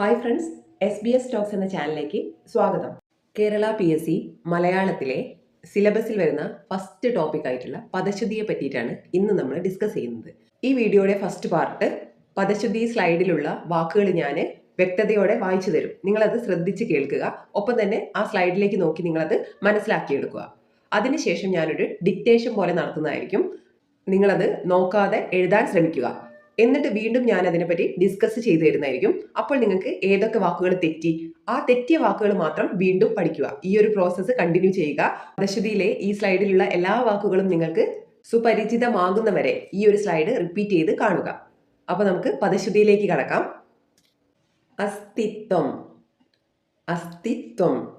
Hi friends, SBS talks എന്ന ചാനലിലേക്ക് സ്വാഗതം. കേരള PSC മലയാളത്തിലെ സിലബസിൽ വരുന്ന ഫസ്റ്റ് ടോപ്പിക് ആയിട്ടുള്ള പദശുദ്ധിയെ പറ്റിയിട്ടാണ് ഇന്ന് നമ്മൾ ഡിസ്കസ് ചെയ്യുന്നത്. ഈ വീഡിയോയുടെ ഫസ്റ്റ് പാർട്ട് പദശുദ്ധി സ്ലൈഡിലുള്ള വാക്കുകൾ ഞാൻ വ്യക്തതയോടെ വായിച്ചു തരും. നിങ്ങളത് ശ്രദ്ധിച്ച് കേൾക്കുക. ഒപ്പം തന്നെ ആ സ്ലൈഡിലേക്ക് നോക്കി നിങ്ങളത് മനസ്സിലാക്കിയെടുക്കുക. അതിനുശേഷം ഞാനൊരു ഡിക്റ്റേഷൻ പോലെ നടത്തുന്നതായിരിക്കും. നിങ്ങളത് നോക്കാതെ എഴുതാൻ ശ്രമിക്കുക. എന്നിട്ട് വീണ്ടും ഞാൻ അതിനെപ്പറ്റി ഡിസ്കസ് ചെയ്തു തരുന്നതായിരിക്കും. അപ്പോൾ നിങ്ങൾക്ക് ഏതൊക്കെ വാക്കുകൾ തെറ്റി, ആ തെറ്റിയ വാക്കുകൾ മാത്രം വീണ്ടും പഠിക്കുക. ഈ ഒരു പ്രോസസ്സ് കണ്ടിന്യൂ ചെയ്യുക. പദശുദ്ധിയിലെ ഈ സ്ലൈഡിലുള്ള എല്ലാ വാക്കുകളും നിങ്ങൾക്ക് സുപരിചിതമാകുന്നവരെ ഈ ഒരു സ്ലൈഡ് റിപ്പീറ്റ് ചെയ്ത് കാണുക. അപ്പോൾ നമുക്ക് പദശുദ്ധിയിലേക്ക് കടക്കാം. അസ്തിത്വം, അസ്തിത്വം,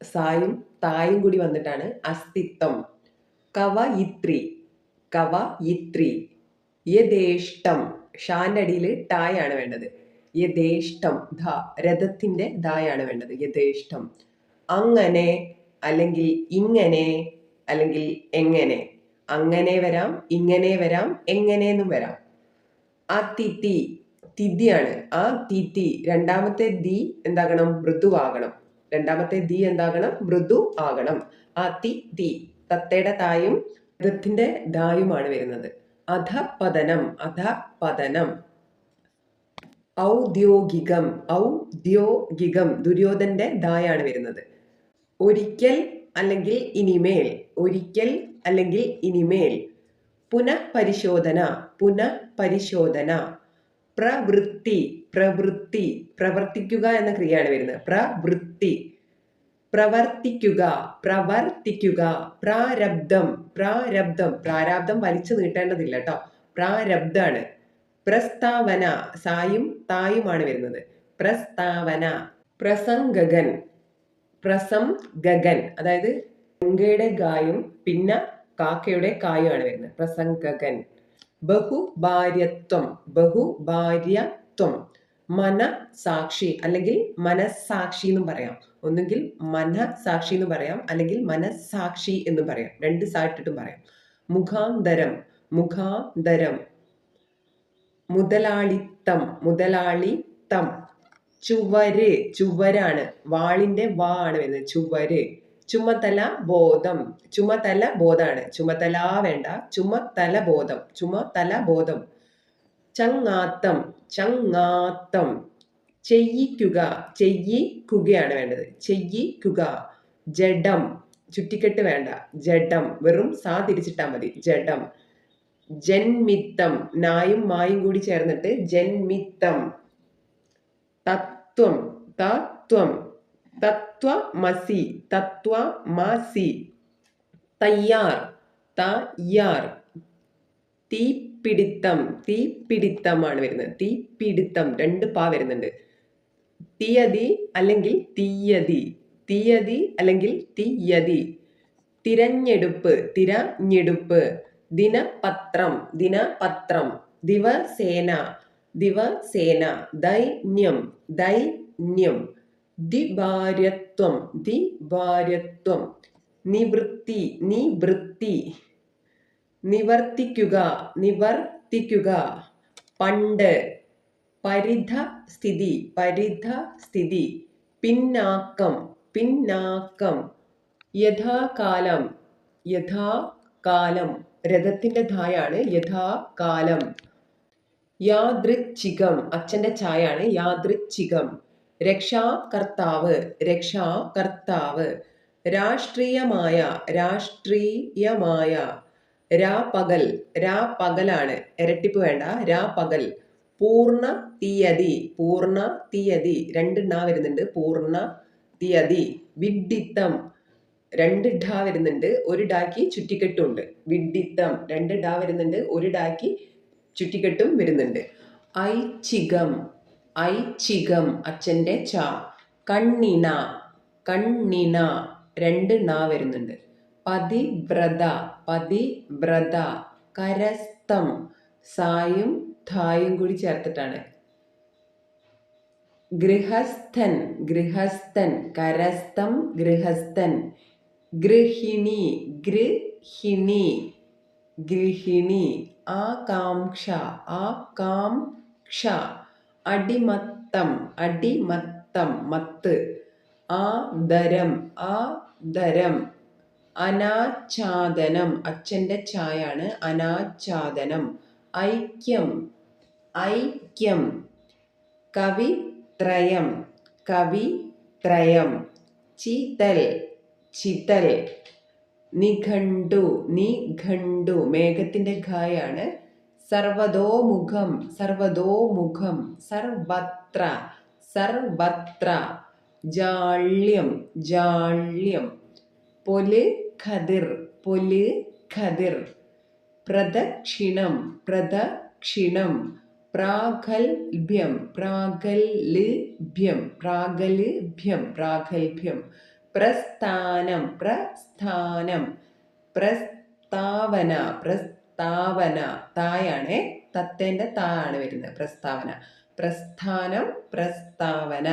സായും തായും കൂടി വന്നിട്ടാണ് അസ്തിത്വം. കവയിത്രി, കവയിത്രി. യഥേഷ്ടം, ഷാന്റെ അടിയിൽ ടായാണ് വേണ്ടത്. യഥേഷ്ടം, ധ, രഥത്തിന്റെ ധായാണ് വേണ്ടത്. യഥേഷ്ടം. അങ്ങനെ അല്ലെങ്കിൽ ഇങ്ങനെ അല്ലെങ്കിൽ എങ്ങനെ. അങ്ങനെ വരാം, ഇങ്ങനെ വരാം, എങ്ങനെയെന്നും വരാം. അതിഥി, തിഥിയാണ്. ആ തിഥി, രണ്ടാമത്തെ ദി എന്താകണം? മൃദുവാകണം. രണ്ടാമത്തെ ദി എന്താകണം? മൃദു ആകണം. അതിഥി, തത്തയുടെ തായും രഥത്തിന്റെ ധായുമാണ് വരുന്നത്. അധപതനം, അധപതനം. ഔദ്യോഗികം, ഔദ്യോഗികം, ദുര്യോധന്റെ ധായാണ് വരുന്നത്. ഒരിക്കൽ അല്ലെങ്കിൽ ഇനിമേൽ, ഒരിക്കൽ അല്ലെങ്കിൽ ഇനിമേൽ. പുനഃപരിശോധന, പുനഃപരിശോധന. പ്രവൃത്തി, പ്രവൃത്തി, പ്രവർത്തിക്കുക എന്ന ക്രിയയാണ് വരുന്നത്. പ്രവൃത്തി. പ്രവർത്തിക്കുക, പ്രവർത്തിക്കുക. പ്രാരബ്ധം, പ്രാരബ്ധം, പ്രാരബ്ധം വലിച്ചു നീട്ടേണ്ടതില്ല കേട്ടോ. പ്രാരബ്ധാണ്. പ്രസ്താവന, സായും തായുമാണ് വരുന്നത്. പ്രസ്താവന. പ്രസംഗകൻ, പ്രസംഗകൻ, അതായത് ഗംഗയുടെ ഗായും പിന്നെ കാക്കയുടെ കായുമാണ് വരുന്നത്. പ്രസംഗകൻ. ബഹുഭാര്യത്വം, ബഹുഭാര്യത്വം. മനസാക്ഷി അല്ലെങ്കിൽ മനസാക്ഷി എന്നും പറയാം. ഒന്നുകിൽ മനസാക്ഷി എന്ന് പറയാം, അല്ലെങ്കിൽ മനസാക്ഷി എന്ന് പറയാം. രണ്ട് സായിട്ടിട്ടും പറയാം. മുഖാന്തരം, മുഖാന്തരം. മുതലാളിത്തം, മുതലാളിത്തം. ചുവര്, ചുവരാണ്. വാളിന്റെ വാ ആണ് വരുന്നത്. ചുവര്. ചുമതല ബോധം, ചുമതല ബോധാണ്. ചുമതല വേണ്ട, ചുമതല ബോധം, ചുമതല ബോധം. ചങ്ങാത്തം, ചങ്ങാത്തം. ചെയ്യിക്കുക, ചെയ്യിക്കുകയാണ് വേണ്ടത്. ചെയ്യിക്കുക. ജഡം, ചുറ്റിക്കെട്ട് വേണ്ട. ജഡം, വെറും സാ തിരിച്ചിട്ടാ മതി. ജഡം. ജന്മിത്തം, നായും മായും കൂടി ചേർന്നിട്ട് ജന്മിത്തം. തത്വം, തത്വം. തത്വമസി, തത്വമസി. തയ്യാർ, തയ്യാർ. തീപിടിത്തം, തീപിടിത്തമാണ് വരുന്നത്. തീപിടിത്തം, രണ്ട് പാ വരുന്നുണ്ട്. തീയതി അല്ലെങ്കിൽ തീയതി, തീയതി അല്ലെങ്കിൽ തീയതി. തിരഞ്ഞെടുപ്പ്, തിരഞ്ഞെടുപ്പ്. ദിനപത്രം, ദിനപത്രം. ദിവസേന, ദിവസേന. ദൈന്യം, ദൈന്യം. ദ്വിഭാര്യത്വം, ദ്വിഭാര്യത്വം. നിവൃത്തി, നിവൃത്തി. നിവർത്തിക്കുക, നിവർത്തിക്കുക. പണ്ട്. പരിധസ്ഥിതി, പരിധസ്ഥിതി. പിന്നാക്കം, പിന്നാക്കം. യഥാകാലം, യഥാകാലം. രഥത്തിന്റെ ധായാണ് യഥാകാലം. യാദൃച്ഛികം, അച്ഛന്റെ ഛായാണ്. യാദൃച്ഛികം. രക്ഷാകർത്താവ്, രക്ഷാകർത്താവ്. രാഷ്ട്രീയമായ, രാഷ്ട്രീയമായ. രാപകൽ, രാപകലാണ്. ഇരട്ടിപ്പ് വേണ്ട. രാപകൽ. പൂർണ്ണ തീയതി, പൂർണ്ണ തീയതി. രണ്ട് ണ വരുന്നുണ്ട്. പൂർണ്ണ തീയതി. വിഡ്ഢിത്തം, രണ്ട് ഡ വരുന്നുണ്ട്. ഒരു ഡാക്കി ചുറ്റിക്കെട്ടും ഉണ്ട്. വിഡ്ഢിത്തം, രണ്ട് ഡ വരുന്നുണ്ട്. ഒരു ഡാക്കി ചുറ്റിക്കെട്ടും വരുന്നുണ്ട്. ഐച്ഛികം, ഐച്ഛികം, അച്ഛന്റെ ച. കണ്ണിന, കണ്ണിന. രണ്ട് ണ വരുന്നുണ്ട്. പതിവ്രത, പതിവ്രത. കരസ്ഥം, സായും ധായും കൂടി ചേർത്തിട്ടാണ്. ഗൃഹസ്ഥൻ, ഗൃഹസ്ഥൻ. കരസ്ഥം, ഗൃഹസ്ഥൻ. ഗൃഹിണി, ഗൃഹിണി, ഗൃഹിണി. ആകാംക്ഷ, ആകാംക്ഷ. അടിമത്തം, അടിമത്തം അടിമത്തം മത്ത്. ആദരം ആദരം. അനാച്ഛാദനം അച്ഛൻ്റെ ചായാണ് അനാച്ഛാദനം. ഐക്യം ഐക്യം. കവിത്രയം കവിത്രയം. ചിതൽ ചിതൽ. നിഘണ്ടു നിഘണ്ടു മേഘത്തിൻ്റെ ഘായാണ്. സർവതോമുഖം സർവതോമുഖം. സർവത്ര സർവത്ര. ജാള്യം ജാള്യം. പൊല് ഖദിർ. പ്രദക്ഷിണം പ്രദക്ഷിണം. പ്രാഗൽഭ്യം പ്രാഗൽഭ്യം പ്രാഗൽഭ്യം. പ്രസ്ഥാനം പ്രസ്ഥാനം. പ്രസ്താവന പ്രസ്താവന. തായാണ് തത്തേൻ്റെ തായാണ് വരുന്നത്. പ്രസ്താവന. പ്രസ്ഥാനം പ്രസ്താവന.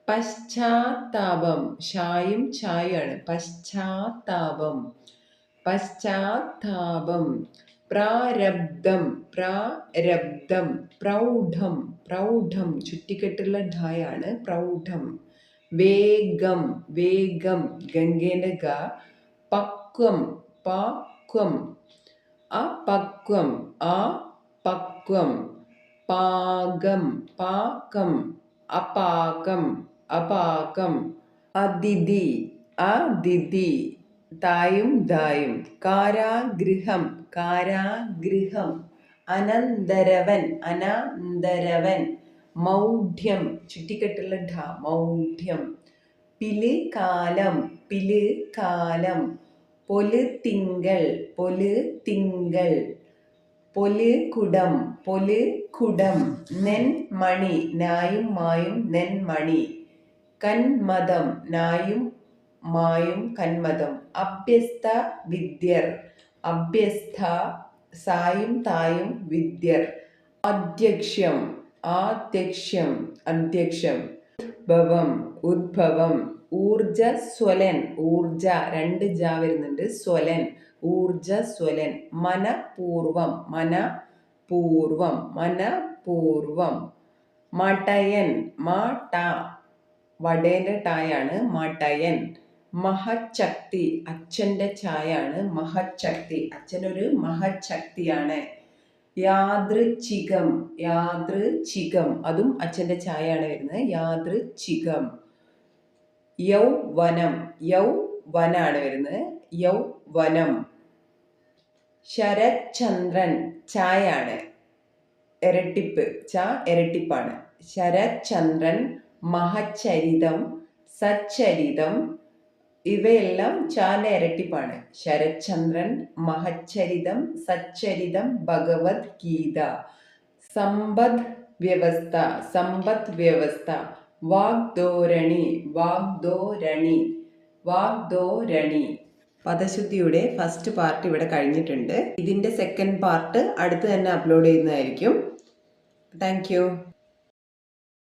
പശ്ചാത്താപം ഷായും ചായാണ്. പശ്ചാത്താപം പശ്ചാത്താപം. പ്രാരബ്ധം പ്രാരബ്ധം. പ്രൗഢം പ്രൗഢം ചുറ്റിക്കെട്ടുള്ള ഢായാണ് പ്രൗഢം. വേഗം വേഗം ഗംഗേൻ്റെ ഗ. പക്വം പക്വം. അപക്വം അപക്വം. പാകം പാകം. അപാകം അപാകം. അതിഥി അതിഥി തായും ദായും. കാരാഗൃഹം കാരാഗൃഹം. അനന്തരവൻ അനന്തരവൻ. മൗഢ്യം ചുറ്റിക്കെട്ടുള്ള ഢ മൗഢ്യം. പിലുകാലം പിലുകാലം. പൊലുതിങ്കൾ പൊലുതിങ്കൾ. പൊലുകുടം പൊലുകുടം. നെന്മണി നായും മായും നെന്മണി. കന്മദം നായും മായും കന്മദം. അഭ്യസ്ത വിദ്യർ അഭ്യസ്ത സായും തായും വിദ്യർ. അധ്യക്ഷം ആധ്യക്ഷം അധ്യക്ഷം. ഉദ്ഭവം ഉദ്ഭവം. ഊർജസ്വലൻ ഊർജ രണ്ട് ജ വരുന്നുണ്ട്. സ്വലൻ ഊർജസ്വലൻ. മനപൂർവം മനപൂർവം മനപൂർവം. മടയൻ മാട്ട വടേൻ്റെ ടായാണ് മടയൻ. മഹശക്തി അച്ഛൻ്റെ ചായാണ് മഹശക്തി. അച്ഛനൊരു മഹശക്തിയാണ്. യാദൃച്ഛികം യാദൃച്ഛികം അതും അച്ഛൻ്റെ ചായാണ് വരുന്നത്. യാദൃച്ഛികം. യൗവനം യൗവനാണ് വരുന്നത്. യൗവനം. ശരത്ചന്ദ്രൻ ചായാണ് ഇരട്ടിപ്പ്. ച ഇരട്ടിപ്പാണ്. ശരത്ചന്ദ്രൻ. മഹചരിതം സച്ചരിതം. ഇവയെല്ലാം ചാന്റെ ഇരട്ടിപ്പാണ്. ശരത്ചന്ദ്രൻ മഹചരിതം സച്ചരിതം ഭഗവത്ഗീത. സമ്പദ് വ്യവസ്ഥ സമ്പദ് വ്യവസ്ഥ. വാഗ്ധോരണി വാഗ്ധോരണി വാഗ്ധോരണി. പദശുദ്ധിയുടെ ഫസ്റ്റ് പാർട്ട് ഇവിടെ കഴിഞ്ഞിട്ടുണ്ട്. ഇതിൻ്റെ സെക്കൻഡ് പാർട്ട് അടുത്ത് തന്നെ അപ്ലോഡ് ചെയ്യുന്നതായിരിക്കും. Thank you.